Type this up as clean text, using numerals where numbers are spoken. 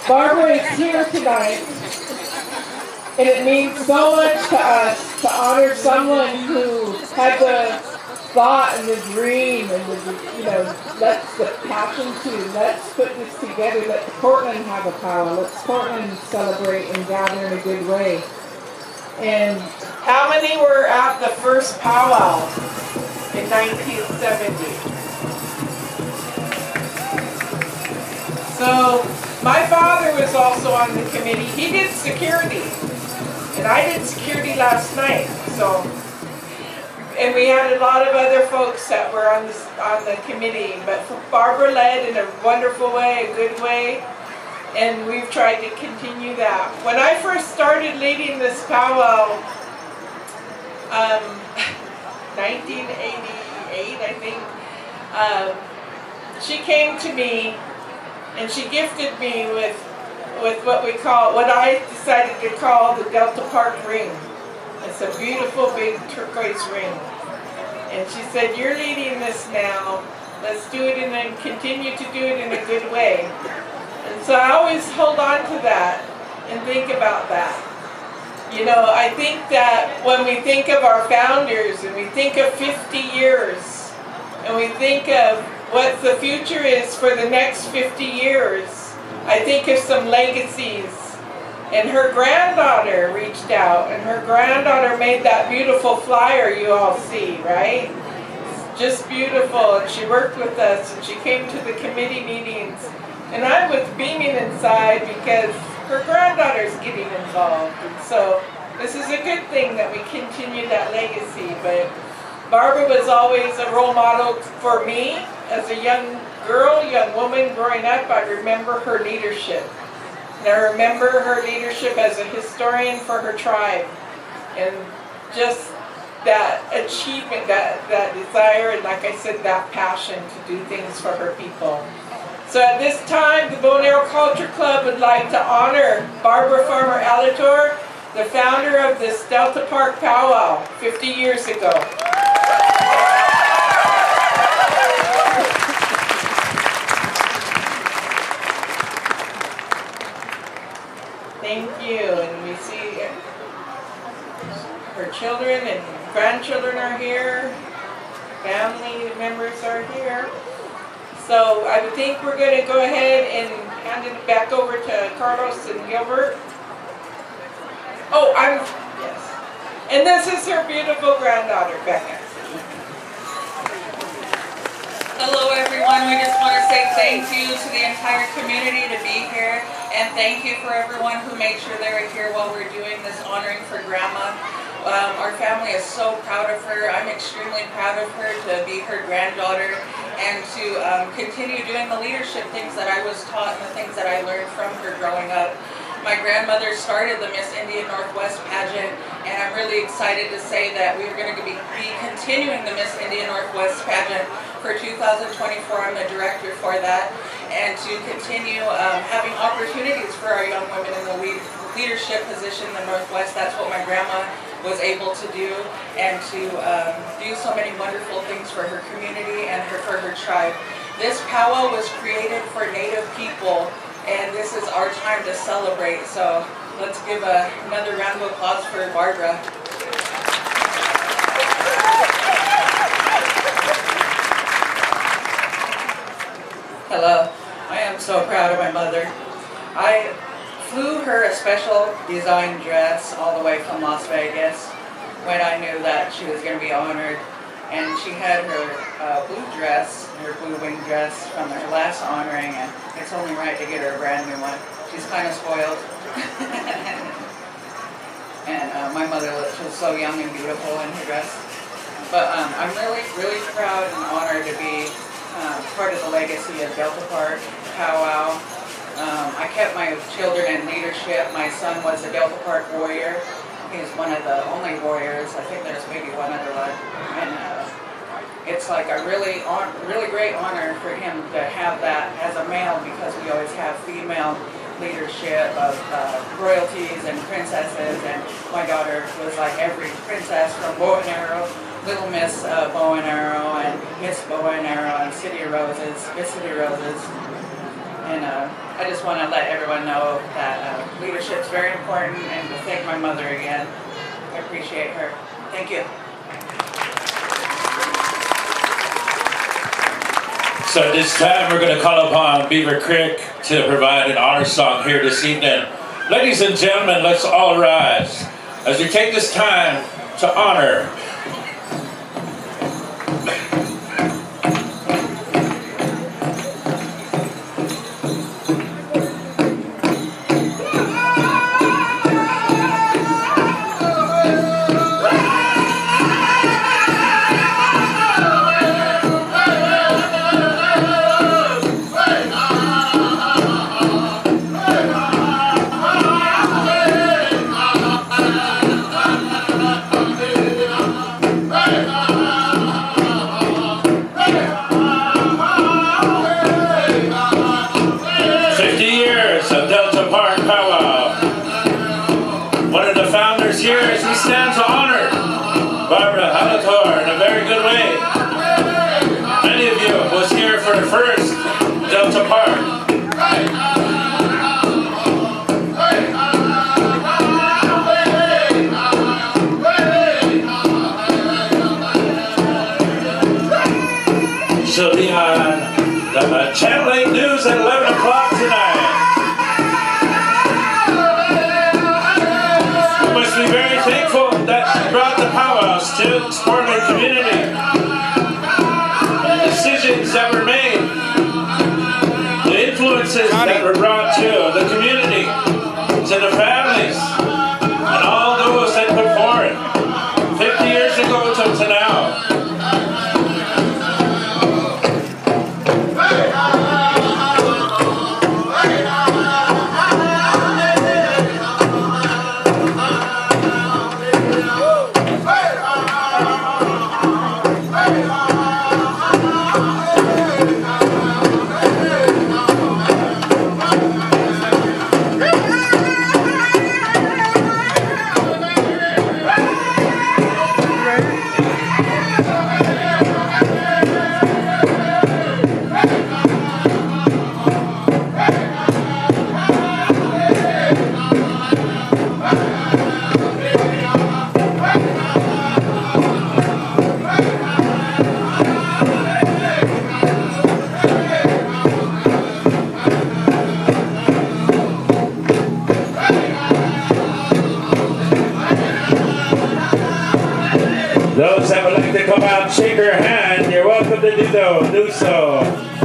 Barbara is here tonight, and it means so much to us to honor someone who had the thought and the dream and let's the passion to let's put this together. Let Portland have a power. Let's Portland celebrate and gather in a good way. And how many were at the first powwow in 1970? So my father was also on the committee. He did security, and I did security last night. And we had a lot of other folks that were on the committee, but Barbara led in a wonderful way, a good way, and we've tried to continue that. When I first started leading this powwow, 1988, I think, she came to me and she gifted me with what I decided to call the Delta Park ring. It's a beautiful big turquoise ring. And she said, "You're leading this now. Let's do it and continue to do it in a good way." And so I always hold on to that and think about that. I think that when we think of our founders and we think of 50 years and we think of what the future is for the next 50 years, I think of some legacies. And her granddaughter reached out, and her granddaughter made that beautiful flyer you all see, right? It's just beautiful, and she worked with us, and she came to the committee meetings. And I was beaming inside because her granddaughter's getting involved. And so this is a good thing that we continue that legacy. But Barbara was always a role model for me as a young girl, young woman growing up. I remember her leadership. And I remember her leadership as a historian for her tribe, and just that achievement, that desire, and like I said, that passion to do things for her people. So at this time, the Bow and Arrow Culture Club would like to honor Barbara Farmer Alatorre, the founder of this Delta Park powwow 50 years ago. Thank you. And we see her children and grandchildren are here. Family members are here. So I would think we're going to go ahead and hand it back over to Carlos and Gilbert. Oh, yes. And this is her beautiful granddaughter, Becca. Hello everyone, we just want to say thank you to the entire community to be here, and thank you for everyone who made sure they were here while we're doing this honoring for Grandma. Our family is so proud of her. I'm extremely proud of her to be her granddaughter and to continue doing the leadership things that I was taught and the things that I learned from her growing up. My grandmother started the Miss Indian Northwest pageant, and I'm really excited to say that we're going to be continuing the Miss Indian Northwest pageant for 2024. I'm the director for that, and to continue having opportunities for our young women in the leadership position in the Northwest. That's what my grandma was able to do, and to do so many wonderful things for her community and for her tribe. This powwow was created for Native people, and this is our time to celebrate. So let's give another round of applause for Barbara. Hello, I am so proud of my mother. I flew her a special design dress all the way from Las Vegas when I knew that she was going to be honored. And she had her blue dress, her blue wing dress from her last honoring, and it's only right to get her a brand new one. She's kind of spoiled. And my mother was so young and beautiful in her dress. But I'm really, really proud and honored to be part of the legacy of Delta Park powwow. I kept my children in leadership. My son was a Delta Park warrior. He's one of the only warriors. I think there's maybe one other one. And it's like a really great honor for him to have that as a male, because we always have female leadership of royalties and princesses. And my daughter was like every princess from Bow and Arrow, Little Miss Bow and Arrow, and Miss Bow and Arrow, and City of Roses, Miss City Roses. And I just want to let everyone know that leadership is very important, and to thank my mother again. I appreciate her. Thank you. So at this time, we're going to call upon Beaver Creek to provide an honor song here this evening. Ladies and gentlemen, let's all rise as we take this time to honor years. We stand to honor Barbara Alatorre in a very good way. Many of you was here for the first Delta Park. She'll be on the Channel 8 News at 11 o'clock tonight. Be very thankful that she brought the powwows to the Portland community. The decisions that were made, the influences that were brought to the community, to the families, and all those that put forward 50 years ago to now. Those that would like to come out and shake her hand, you're welcome to do so.